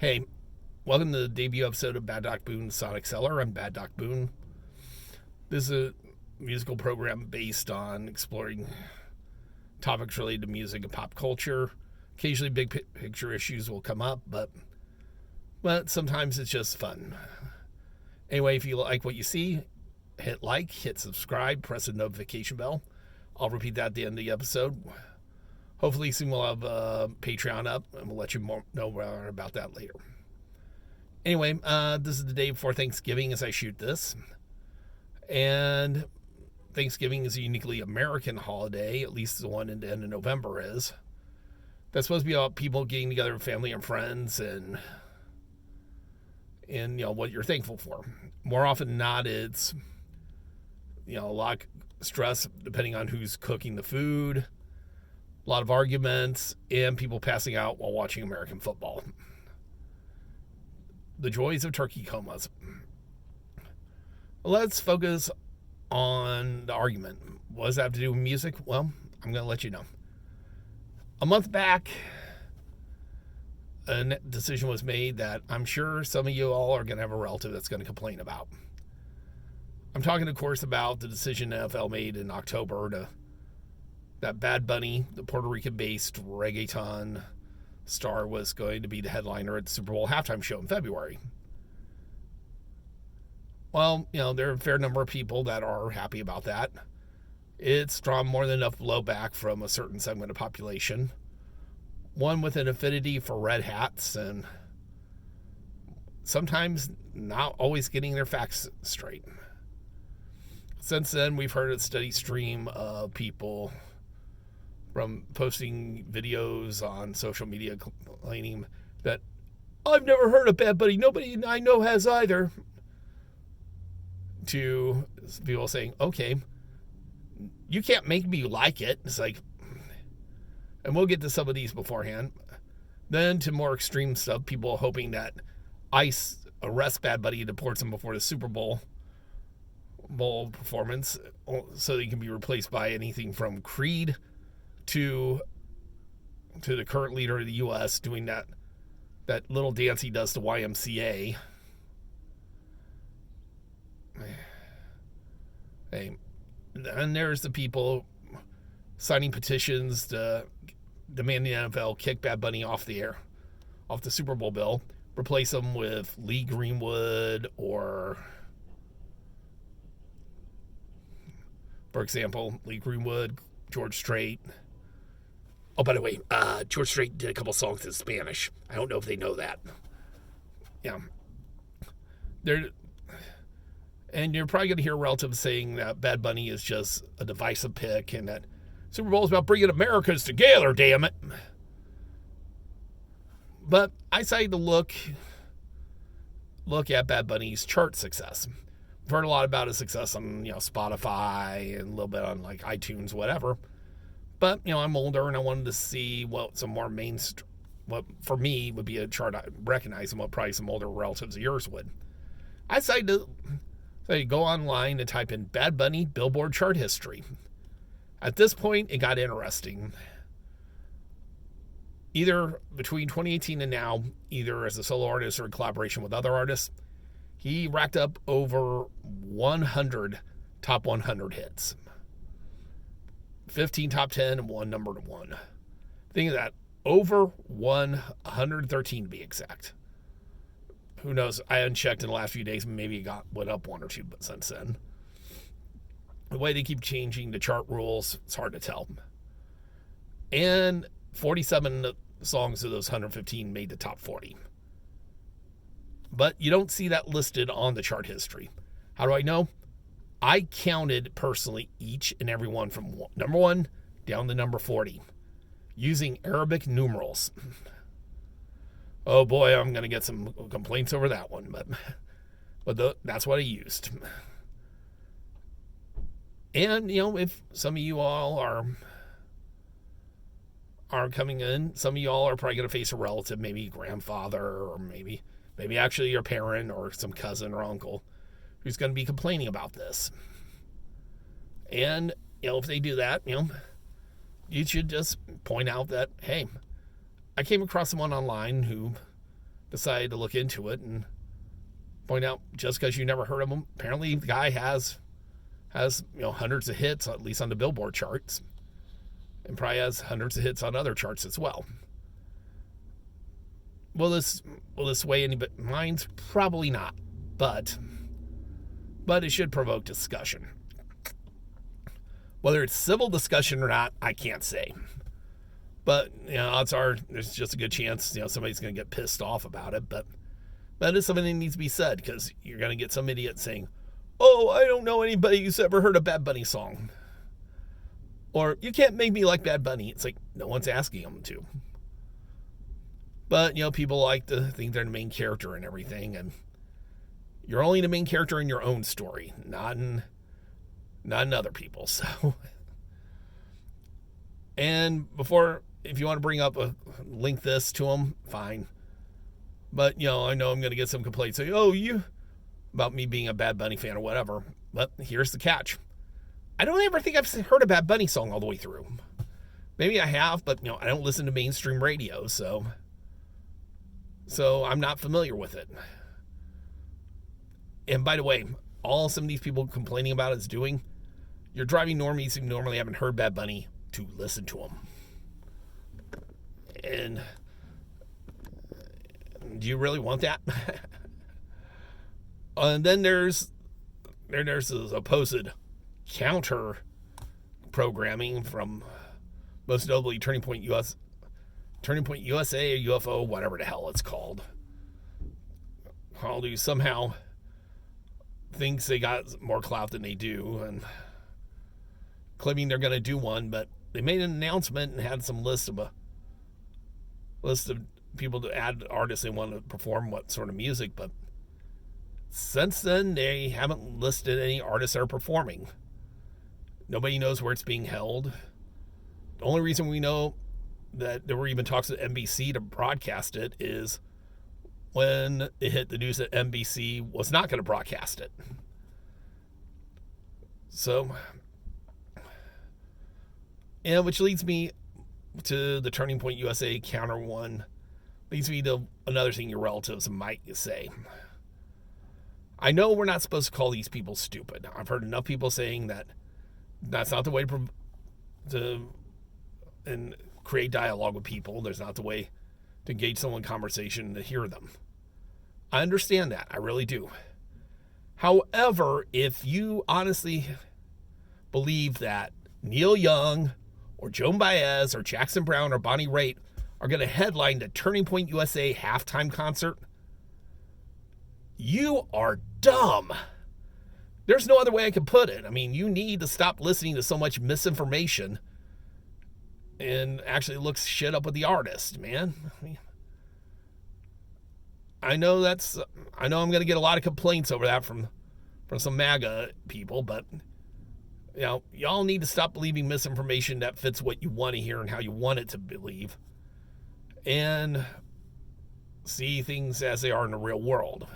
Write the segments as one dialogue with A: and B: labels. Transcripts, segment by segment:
A: Hey, welcome to the debut episode of Bad Doc Boone's Sonic Cellar. I'm Bad Doc Boone. This is a musical program based on exploring topics related to music and pop culture. Occasionally big picture issues will come up, but sometimes it's just fun. Anyway, if you like what you see, hit like, hit subscribe, press the notification bell. I'll repeat that at the end of the episode. Hopefully soon we'll have Patreon up, and we'll let you know more about that later. Anyway, this is the day before Thanksgiving as I shoot this. And Thanksgiving is a uniquely American holiday, at least the one in the end of November is. That's supposed to be about people getting together with family and friends and what you're thankful for. More often than not, it's a lot of stress depending on who's cooking the food. A lot of arguments, and people passing out while watching American football. The joys of turkey comas. Let's focus on the argument. What does that have to do with music? Well, I'm going to let you know. A month back, a decision was made that I'm sure some of you all are going to have a relative that's going to complain about. I'm talking, of course, about the decision the NFL made in October that Bad Bunny, the Puerto Rican-based reggaeton star, was going to be the headliner at the Superbowl Halftime Show in February. Well, there are a fair number of people that are happy about that. It's drawn more than enough blowback from a certain segment of population. One with an affinity for red hats and sometimes not always getting their facts straight. Since then, we've heard a steady stream of people from posting videos on social media complaining that I've never heard of Bad Bunny, nobody I know has either, to people saying, okay, you can't make me like it. It's like, and we'll get to some of these beforehand. Then to more extreme stuff, people hoping that ICE arrests Bad Bunny and deports him before the Super Bowl performance so he can be replaced by anything from Creed to the current leader of the U.S. doing that little dance he does to YMCA. Hey, and there's the people signing petitions to demanding the NFL kick Bad Bunny off the Super Bowl bill, replace him with Lee Greenwood or, for example, Lee Greenwood, George Strait. Oh, by the way, George Strait did a couple songs in Spanish. I don't know if they know that. Yeah. And you're probably going to hear relatives saying that Bad Bunny is just a divisive pick and that Super Bowl is about bringing Americans together, damn it. But I decided to look at Bad Bunny's chart success. I've heard a lot about his success on Spotify and a little bit on like iTunes, whatever. But, I'm older and I wanted to see what some more mainstream, what for me would be a chart I recognize and what probably some older relatives of yours would. I decided to go online and type in Bad Bunny Billboard chart history. At this point, it got interesting. Either between 2018 and now, either as a solo artist or in collaboration with other artists, he racked up over 100 top 100 hits. 15 top 10 and one number 1. Think of that. Over 113 to be exact. Who knows? I unchecked in the last few days. Maybe it went up 1 or 2 but since then. The way they keep changing the chart rules, it's hard to tell. And 47 songs of those 115 made the top 40. But you don't see that listed on the chart history. How do I know? I counted personally each and every one from number 1 down to number 40 using Arabic numerals. Oh boy, I'm going to get some complaints over that one, but that's what I used. And, if some of you all are coming in, some of you all are probably going to face a relative, maybe grandfather or maybe actually your parent or some cousin or uncle who's going to be complaining about this. And, if they do that, you should just point out that, hey, I came across someone online who decided to look into it and point out just because you never heard of him, apparently the guy has hundreds of hits, at least on the Billboard charts, and probably has hundreds of hits on other charts as well. Will this sway anybody's minds? Probably not, but it should provoke discussion. Whether it's civil discussion or not, I can't say. But odds are there's just a good chance somebody's going to get pissed off about it. But that is something that needs to be said, because you're going to get some idiot saying, "Oh, I don't know anybody who's ever heard a Bad Bunny song," or "You can't make me like Bad Bunny." It's like, no one's asking them to. But people like to think they're the main character and everything, and you're only the main character in your own story, not in other people's. So, and if you want to bring up link this to them, fine. But I know I'm going to get some complaints saying, "Oh, you," about me being a Bad Bunny fan or whatever. But here's the catch: I don't ever think I've heard a Bad Bunny song all the way through. Maybe I have, but I don't listen to mainstream radio, so I'm not familiar with it. And by the way, all some of these people complaining about is doing, you're driving normies who normally haven't heard Bad Bunny to listen to him. And do you really want that? And then there's this supposed counter programming from most notably Turning Point USA, or UFO, whatever the hell it's called. Who somehow thinks they got more clout than they do, and claiming they're going to do one, but they made an announcement and had some list of people to add artists they want to perform what sort of music, but since then they haven't listed any artists that are performing. Nobody knows where it's being held. The only reason we know that there were even talks at NBC to broadcast it is when it hit the news that NBC was not going to broadcast it. So, which leads me to the Turning Point USA counter one. Leads me to another thing your relatives might say. I know we're not supposed to call these people stupid. I've heard enough people saying that that's not the way to and create dialogue with people. There's not the way to engage someone in conversation and to hear them. I understand that. I really do. However, if you honestly believe that Neil Young or Joan Baez or Jackson Browne or Bonnie Raitt are going to headline the Turning Point USA halftime concert, you are dumb. There's no other way I can put it. I mean, you need to stop listening to so much misinformation and actually look shit up with the artist, man. I know I'm going to get a lot of complaints over that from some MAGA people, but y'all need to stop believing misinformation that fits what you want to hear and how you want it to believe, and see things as they are in the real world.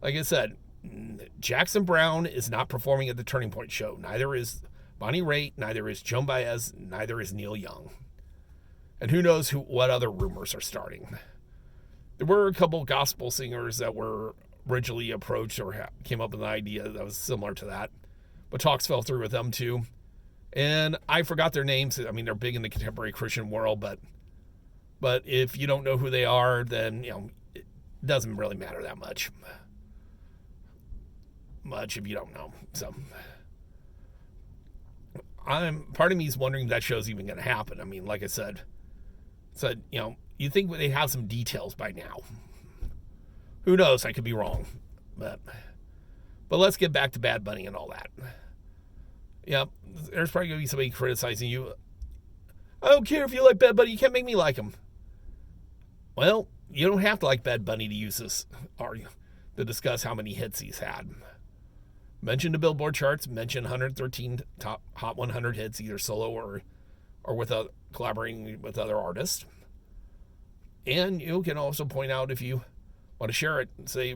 A: Like I said, Jackson Browne is not performing at the Turning Point show. Neither is Bonnie Raitt, neither is Joan Baez, neither is Neil Young. And who knows what other rumors are starting. There were a couple gospel singers that were originally approached or came up with an idea that was similar to that, but talks fell through with them too. And I forgot their names. I mean, they're big in the contemporary Christian world, but if you don't know who they are, then it doesn't really matter that much if you don't know. So part of me is wondering if that show's even going to happen. I mean, like I said, you think they'd have some details by now. Who knows? I could be wrong. But let's get back to Bad Bunny and all that. Yeah, there's probably going to be somebody criticizing you. I don't care if you like Bad Bunny. You can't make me like him. Well, you don't have to like Bad Bunny to use this to discuss how many hits he's had. Mention the Billboard charts. Mention 113 top Hot 100 hits, either solo or with collaborating with other artists. And you can also point out, if you want to share it,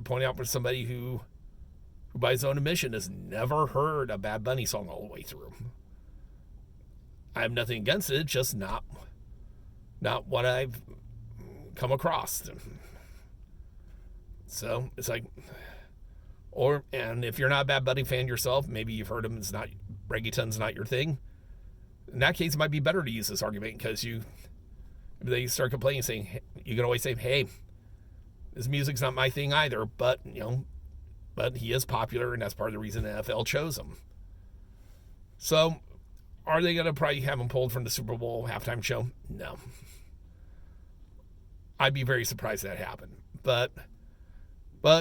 A: point out for somebody who by his own admission has never heard a Bad Bunny song all the way through. I have nothing against it, just not what I've come across. So it's like, and if you're not a Bad Bunny fan yourself, maybe you've heard him, reggaeton's not your thing. In that case, it might be better to use this argument because they start complaining, saying, you can always say, hey, this music's not my thing either, but he is popular, and that's part of the reason the NFL chose him. So, are they going to probably have him pulled from the Super Bowl halftime show? No. I'd be very surprised that happened. But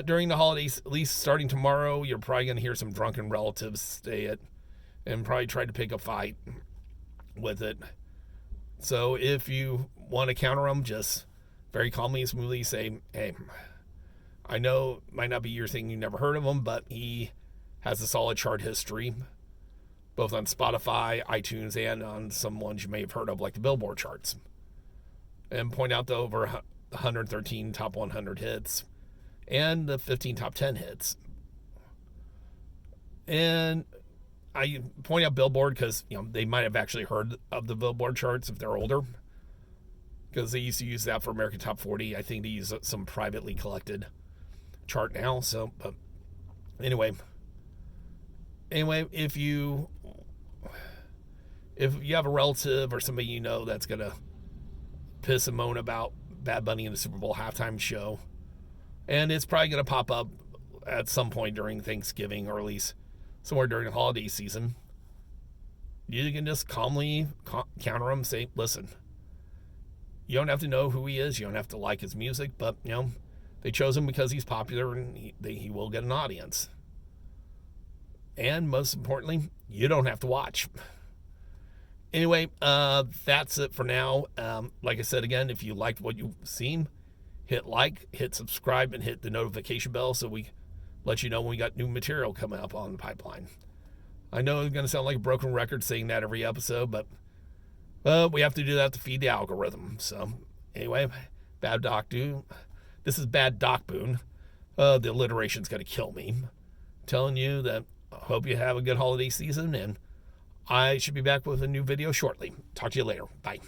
A: during the holidays, at least starting tomorrow, you're probably going to hear some drunken relatives say it and probably try to pick a fight with it. So if you want to counter them, just very calmly and smoothly say, hey, I know it might not be your thing, you never heard of him, but he has a solid chart history, both on Spotify, iTunes, and on some ones you may have heard of, like the Billboard charts. And point out the over 113 top 100 hits and the 15 top 10 hits. And I point out Billboard because they might have actually heard of the Billboard charts if they're older, because they used to use that for American Top 40. I think they use some privately collected chart now. So, but anyway, if you have a relative or somebody you know that's gonna piss and moan about Bad Bunny in the Super Bowl halftime show, and it's probably gonna pop up at some point during Thanksgiving or at least somewhere during the holiday season, you can just calmly counter him, say, listen, you don't have to know who he is, you don't have to like his music, but they chose him because he's popular and he will get an audience. And most importantly, you don't have to watch. Anyway, that's it for now. Like I said again, if you liked what you've seen, hit like, hit subscribe, and hit the notification bell so we let you know when we got new material coming up on the pipeline. I know it's going to sound like a broken record saying that every episode, but we have to do that to feed the algorithm. So anyway, this is Bad Doc Boone. The alliteration's going to kill me. I'm telling you that I hope you have a good holiday season, and I should be back with a new video shortly. Talk to you later. Bye.